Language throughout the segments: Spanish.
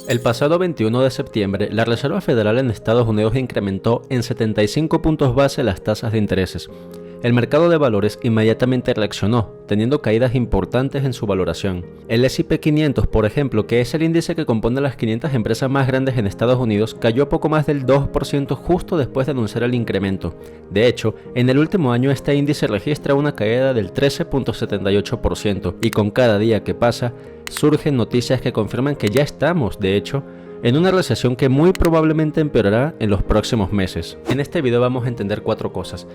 El pasado 21 de septiembre, la Reserva Federal en Estados Unidos incrementó en 75 puntos base las tasas de intereses. El mercado de valores inmediatamente reaccionó, teniendo caídas importantes en su valoración. El S&P 500, por ejemplo, que es el índice que compone las 500 empresas más grandes en Estados Unidos, cayó poco más del 2% justo después de anunciar el incremento. De hecho, en el último año este índice registra una caída del 13.78%, y con cada día que pasa, surgen noticias que confirman que ya estamos, de hecho, en una recesión que muy probablemente empeorará en los próximos meses. En este video vamos a entender 4 cosas.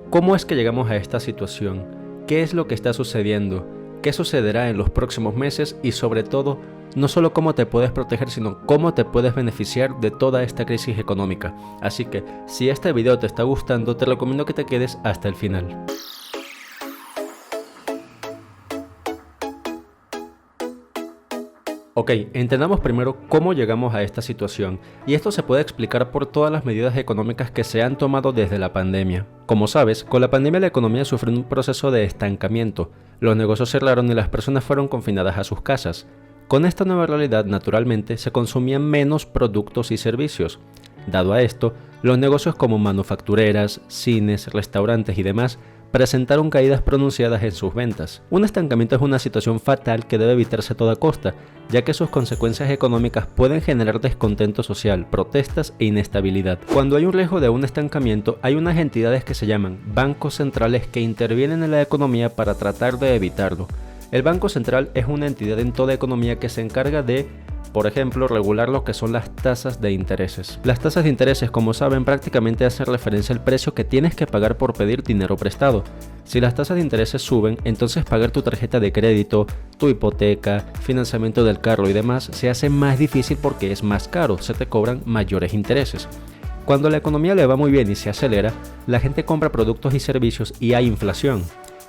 ¿Cómo es que llegamos a esta situación? ¿Qué es lo que está sucediendo? ¿Qué sucederá en los próximos meses? Y sobre todo, no solo cómo te puedes proteger, sino cómo te puedes beneficiar de toda esta crisis económica. Así que, si este video te está gustando, te recomiendo que te quedes hasta el final. Ok, entendamos primero cómo llegamos a esta situación, y esto se puede explicar por todas las medidas económicas que se han tomado desde la pandemia. Como sabes, con la pandemia la economía sufrió un proceso de estancamiento, los negocios cerraron y las personas fueron confinadas a sus casas. Con esta nueva realidad, naturalmente, se consumían menos productos y servicios. Dado a esto, los negocios como manufactureras, cines, restaurantes y demás presentaron caídas pronunciadas en sus ventas. Un estancamiento es una situación fatal que debe evitarse a toda costa, ya que sus consecuencias económicas pueden generar descontento social, protestas e inestabilidad. Cuando hay un riesgo de un estancamiento, hay unas entidades que se llaman bancos centrales que intervienen en la economía para tratar de evitarlo. El Banco Central es una entidad en toda economía que se encarga de, por ejemplo, regular lo que son las tasas de intereses. Las tasas de intereses, como saben, prácticamente hacen referencia al precio que tienes que pagar por pedir dinero prestado. Si las tasas de intereses suben, entonces pagar tu tarjeta de crédito, tu hipoteca, financiamiento del carro y demás se hace más difícil porque es más caro, se te cobran mayores intereses. Cuando la economía le va muy bien y se acelera, la gente compra productos y servicios y hay inflación.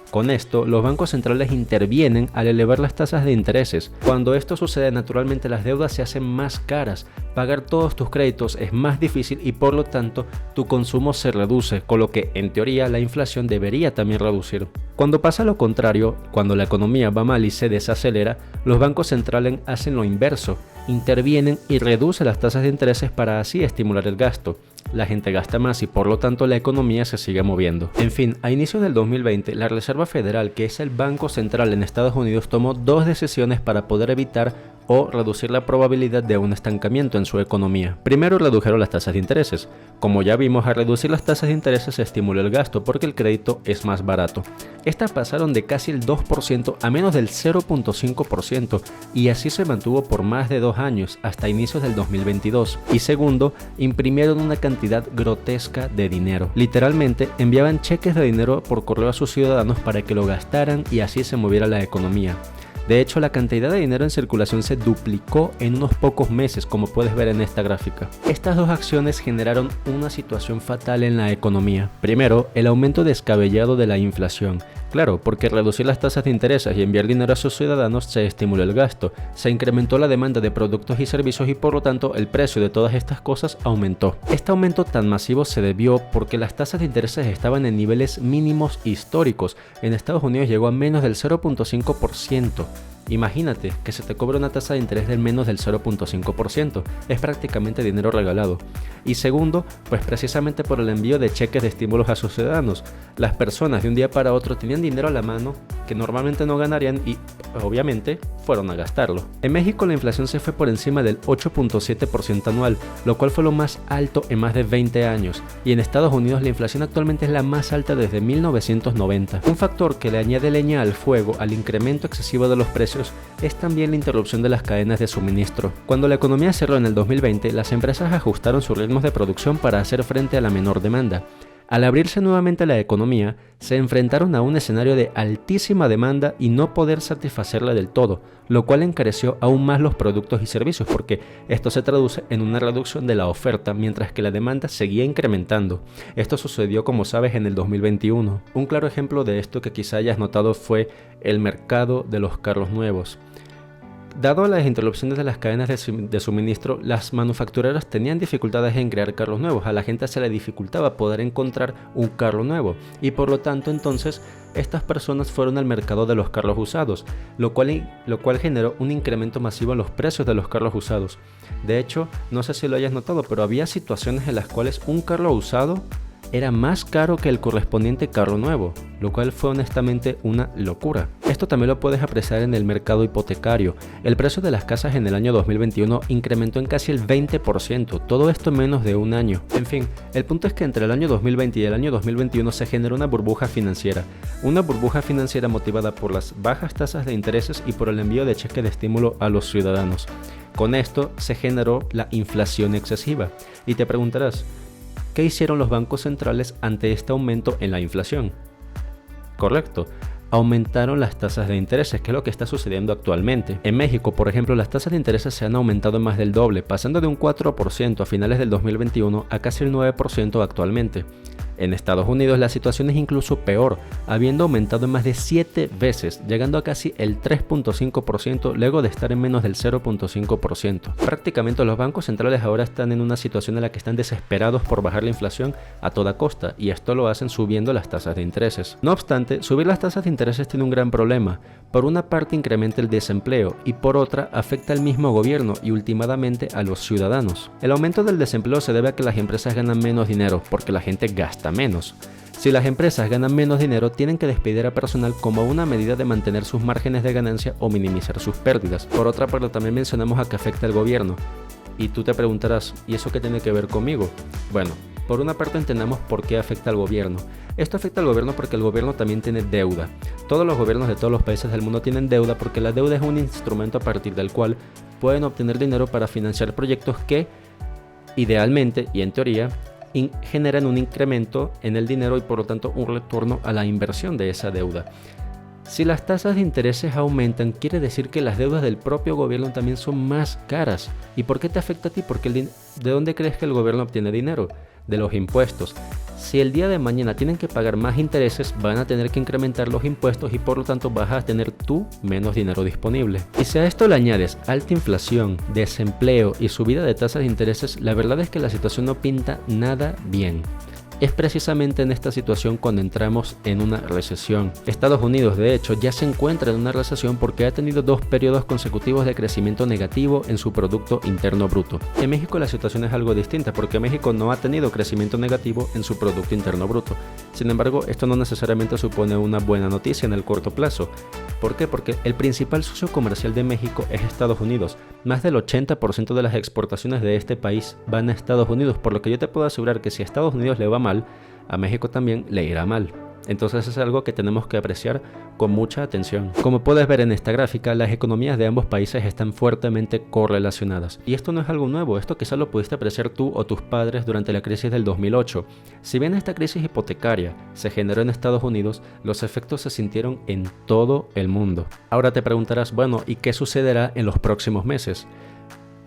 Con esto, los bancos centrales intervienen al elevar las tasas de intereses. Cuando esto sucede, naturalmente las deudas se hacen más caras, pagar todos tus créditos es más difícil y por lo tanto tu consumo se reduce, con lo que en teoría la inflación debería también reducir. Cuando pasa lo contrario, cuando la economía va mal y se desacelera, los bancos centrales hacen lo inverso, intervienen y reducen las tasas de intereses para así estimular el gasto. La gente gasta más y por lo tanto la economía se sigue moviendo. En fin, a inicios del 2020, la Reserva Federal, que es el banco central en Estados Unidos, tomó 2 decisiones para poder evitar o reducir la probabilidad de un estancamiento en su economía. Primero, redujeron las tasas de intereses. Como ya vimos, al reducir las tasas de intereses se estimuló el gasto porque el crédito es más barato. Estas pasaron de casi el 2% a menos del 0.5% y así se mantuvo por más de 2 años, hasta inicios del 2022. Y segundo, imprimieron una cantidad grotesca de dinero. Literalmente, enviaban cheques de dinero por correo a sus ciudadanos para que lo gastaran y así se moviera la economía. De hecho, la cantidad de dinero en circulación se duplicó en unos pocos meses, como puedes ver en esta gráfica. Estas 2 acciones generaron una situación fatal en la economía. Primero, el aumento descabellado de la inflación. Claro, porque reducir las tasas de intereses y enviar dinero a sus ciudadanos se estimuló el gasto, se incrementó la demanda de productos y servicios y por lo tanto el precio de todas estas cosas aumentó. Este aumento tan masivo se debió porque las tasas de intereses estaban en niveles mínimos históricos. En Estados Unidos llegó a menos del 0.5%. Imagínate que se te cobra una tasa de interés del menos del 0.5%, es prácticamente dinero regalado. Y segundo, pues precisamente por el envío de cheques de estímulos a sus ciudadanos. Las personas de un día para otro tenían dinero a la mano que normalmente no ganarían y obviamente fueron a gastarlo. En México la inflación se fue por encima del 8.7% anual, lo cual fue lo más alto en más de 20 años. Y en Estados Unidos la inflación actualmente es la más alta desde 1990. Un factor que le añade leña al fuego al incremento excesivo de los precios es también la interrupción de las cadenas de suministro. Cuando la economía cerró en el 2020, las empresas ajustaron sus ritmos de producción para hacer frente a la menor demanda. Al abrirse nuevamente la economía, se enfrentaron a un escenario de altísima demanda y no poder satisfacerla del todo, lo cual encareció aún más los productos y servicios porque esto se traduce en una reducción de la oferta mientras que la demanda seguía incrementando. Esto sucedió, como sabes, en el 2021. Un claro ejemplo de esto que quizá hayas notado fue el mercado de los carros nuevos. Dado las interrupciones de las cadenas de suministro, las manufactureras tenían dificultades en crear carros nuevos. A la gente se le dificultaba poder encontrar un carro nuevo y por lo tanto entonces estas personas fueron al mercado de los carros usados, lo cual generó un incremento masivo en los precios de los carros usados. De hecho, no sé si lo hayas notado, pero había situaciones en las cuales un carro usado era más caro que el correspondiente carro nuevo, lo cual fue honestamente una locura. Esto también lo puedes apreciar en el mercado hipotecario. El precio de las casas en el año 2021 incrementó en casi el 20%, todo esto en menos de un año. En fin, el punto es que entre el año 2020 y el año 2021 se generó una burbuja financiera motivada por las bajas tasas de intereses y por el envío de cheques de estímulo a los ciudadanos. Con esto se generó la inflación excesiva. Y te preguntarás, ¿qué hicieron los bancos centrales ante este aumento en la inflación? Correcto, aumentaron las tasas de intereses, que es lo que está sucediendo actualmente. En México, por ejemplo, las tasas de intereses se han aumentado en más del doble, pasando de un 4% a finales del 2021 a casi el 9% actualmente. En Estados Unidos la situación es incluso peor, habiendo aumentado en más de 7 veces, llegando a casi el 3.5% luego de estar en menos del 0.5%. Prácticamente los bancos centrales ahora están en una situación en la que están desesperados por bajar la inflación a toda costa, y esto lo hacen subiendo las tasas de intereses. No obstante, subir las tasas de intereses tiene un gran problema. Por una parte incrementa el desempleo y por otra afecta al mismo gobierno y últimamente a los ciudadanos. El aumento del desempleo se debe a que las empresas ganan menos dinero porque la gente gasta menos. Si las empresas ganan menos dinero, tienen que despedir a personal como una medida de mantener sus márgenes de ganancia o minimizar sus pérdidas. Por otra parte, también mencionamos a que afecta al gobierno. Y tú te preguntarás, ¿y eso qué tiene que ver conmigo? Bueno, por una parte entendamos por qué afecta al gobierno. Esto afecta al gobierno porque el gobierno también tiene deuda. Todos los gobiernos de todos los países del mundo tienen deuda porque la deuda es un instrumento a partir del cual pueden obtener dinero para financiar proyectos que, idealmente y en teoría, generan un incremento en el dinero y por lo tanto un retorno a la inversión de esa deuda. Si las tasas de intereses aumentan, quiere decir que las deudas del propio gobierno también son más caras. ¿Y por qué te afecta a ti? Porque ¿de dónde crees que el gobierno obtiene dinero? De los impuestos. Si el día de mañana tienen que pagar más intereses, van a tener que incrementar los impuestos y por lo tanto vas a tener tú menos dinero disponible. Y si a esto le añades alta inflación, desempleo y subida de tasas de intereses, la verdad es que la situación no pinta nada bien. Es precisamente en esta situación cuando entramos en una recesión. Estados Unidos, de hecho, ya se encuentra en una recesión porque ha tenido 2 periodos consecutivos de crecimiento negativo en su Producto Interno Bruto. En México la situación es algo distinta porque México no ha tenido crecimiento negativo en su Producto Interno Bruto. Sin embargo, esto no necesariamente supone una buena noticia en el corto plazo. ¿Por qué? Porque el principal socio comercial de México es Estados Unidos. Más del 80% de las exportaciones de este país van a Estados Unidos, por lo que yo te puedo asegurar que si a Estados Unidos le va mal, a México también le irá mal. Entonces es algo que tenemos que apreciar con mucha atención. Como puedes ver en esta gráfica, las economías de ambos países están fuertemente correlacionadas. Y esto no es algo nuevo, esto quizás lo pudiste apreciar tú o tus padres durante la crisis del 2008. Si bien esta crisis hipotecaria se generó en Estados Unidos, los efectos se sintieron en todo el mundo. Ahora te preguntarás, bueno, ¿y qué sucederá en los próximos meses?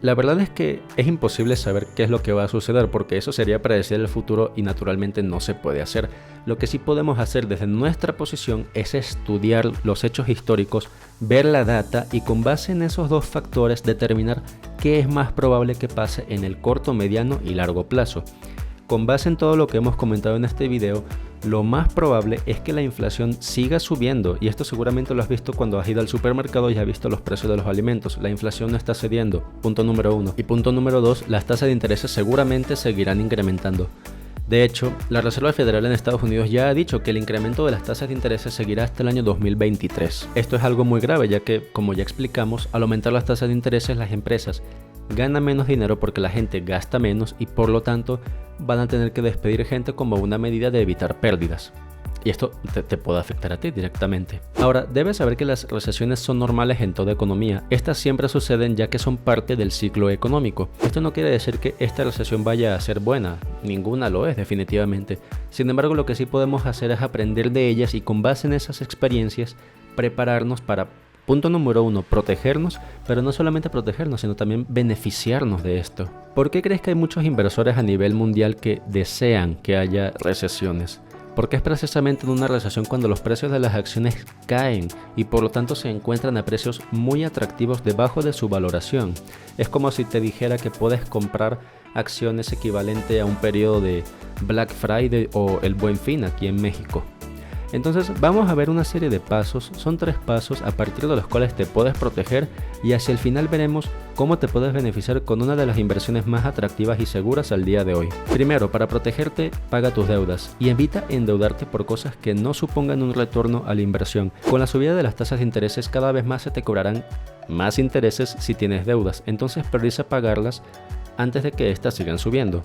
La verdad es que es imposible saber qué es lo que va a suceder porque eso sería predecir el futuro y naturalmente no se puede hacer. Lo que sí podemos hacer desde nuestra posición es estudiar los hechos históricos, ver la data y con base en esos 2 factores determinar qué es más probable que pase en el corto, mediano y largo plazo. Con base en todo lo que hemos comentado en este video, lo más probable es que la inflación siga subiendo y esto seguramente lo has visto cuando has ido al supermercado y has visto los precios de los alimentos. La inflación no está cediendo, punto número 1. Y punto número 2, las tasas de intereses seguramente seguirán incrementando. De hecho, la Reserva Federal en Estados Unidos ya ha dicho que el incremento de las tasas de intereses seguirá hasta el año 2023. Esto es algo muy grave ya que, como ya explicamos, al aumentar las tasas de intereses las empresas ganan menos dinero porque la gente gasta menos y por lo tanto van a tener que despedir gente como una medida de evitar pérdidas. Y esto te puede afectar a ti directamente. Ahora, debes saber que las recesiones son normales en toda economía. Estas siempre suceden ya que son parte del ciclo económico. Esto no quiere decir que esta recesión vaya a ser buena. Ninguna lo es, definitivamente. Sin embargo, lo que sí podemos hacer es aprender de ellas y con base en esas experiencias, prepararnos para, punto número 1, protegernos, pero no solamente protegernos, sino también beneficiarnos de esto. ¿Por qué crees que hay muchos inversores a nivel mundial que desean que haya recesiones? porque es precisamente en una recesión cuando los precios de las acciones caen y por lo tanto se encuentran a precios muy atractivos debajo de su valoración. Es como si te dijera que puedes comprar acciones equivalente a un periodo de Black Friday o el Buen Fin aquí en México. Entonces vamos a ver una serie de pasos, son 3 pasos a partir de los cuales te puedes proteger y hacia el final veremos cómo te puedes beneficiar con una de las inversiones más atractivas y seguras al día de hoy. Primero, para protegerte, paga tus deudas y evita endeudarte por cosas que no supongan un retorno a la inversión. Con la subida de las tasas de intereses cada vez más se te cobrarán más intereses si tienes deudas, entonces prioriza pagarlas antes de que éstas sigan subiendo.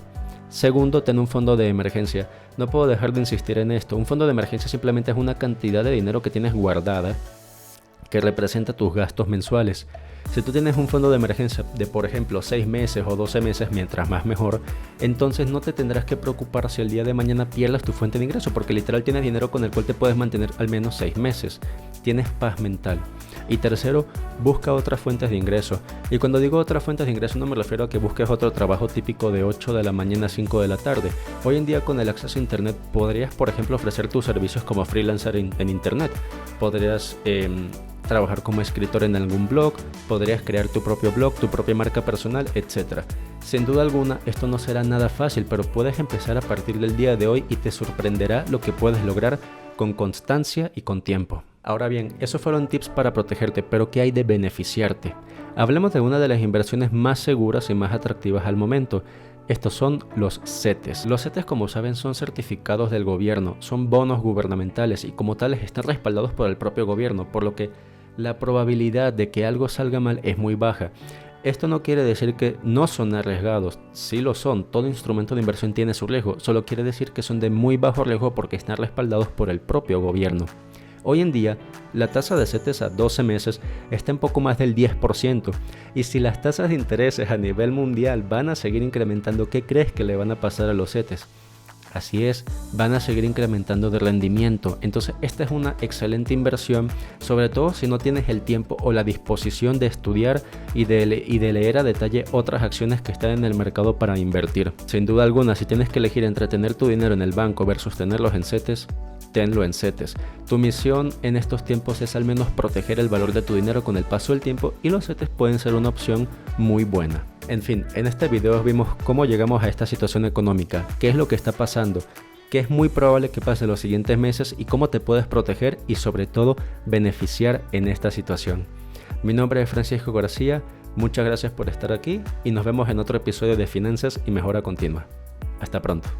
Segundo, ten un fondo de emergencia. No puedo dejar de insistir en esto. Un fondo de emergencia simplemente es una cantidad de dinero que tienes guardada que representa tus gastos mensuales. Si tú tienes un fondo de emergencia de, por ejemplo, 6 meses o 12 meses, mientras más mejor, entonces no te tendrás que preocupar si el día de mañana pierdas tu fuente de ingreso, porque literal tienes dinero con el cual te puedes mantener al menos 6 meses. Tienes paz mental. Y tercero, busca otras fuentes de ingreso. Y cuando digo otras fuentes de ingreso no me refiero a que busques otro trabajo típico de 8 de la mañana a 5 de la tarde. Hoy en día con el acceso a internet podrías, por ejemplo, ofrecer tus servicios como freelancer en internet. Podrías trabajar como escritor en algún blog, podrías crear tu propio blog, tu propia marca personal, etc. Sin duda alguna, esto no será nada fácil, pero puedes empezar a partir del día de hoy y te sorprenderá lo que puedes lograr con constancia y con tiempo. Ahora bien, esos fueron tips para protegerte, pero ¿qué hay de beneficiarte? Hablemos de una de las inversiones más seguras y más atractivas al momento. Estos son los CETES. Los CETES, como saben, son certificados del gobierno, son bonos gubernamentales y como tales están respaldados por el propio gobierno, por lo que la probabilidad de que algo salga mal es muy baja. Esto no quiere decir que no son arriesgados, sí lo son, todo instrumento de inversión tiene su riesgo, solo quiere decir que son de muy bajo riesgo porque están respaldados por el propio gobierno. Hoy en día, la tasa de CETES a 12 meses está en poco más del 10%, y si las tasas de intereses a nivel mundial van a seguir incrementando, ¿qué crees que le van a pasar a los CETES? Así es, van a seguir incrementando de rendimiento. Entonces esta es una excelente inversión, sobre todo si no tienes el tiempo o la disposición de estudiar y de leer a detalle otras acciones que están en el mercado para invertir. Sin duda alguna, si tienes que elegir entre tener tu dinero en el banco versus tenerlos en CETES, tenlo en CETES. Tu misión en estos tiempos es al menos proteger el valor de tu dinero con el paso del tiempo y los CETES pueden ser una opción muy buena. En fin, en este video vimos cómo llegamos a esta situación económica, qué es lo que está pasando, qué es muy probable que pase los siguientes meses y cómo te puedes proteger y sobre todo beneficiar en esta situación. Mi nombre es Francisco García, muchas gracias por estar aquí y nos vemos en otro episodio de Finanzas y Mejora Continua. Hasta pronto.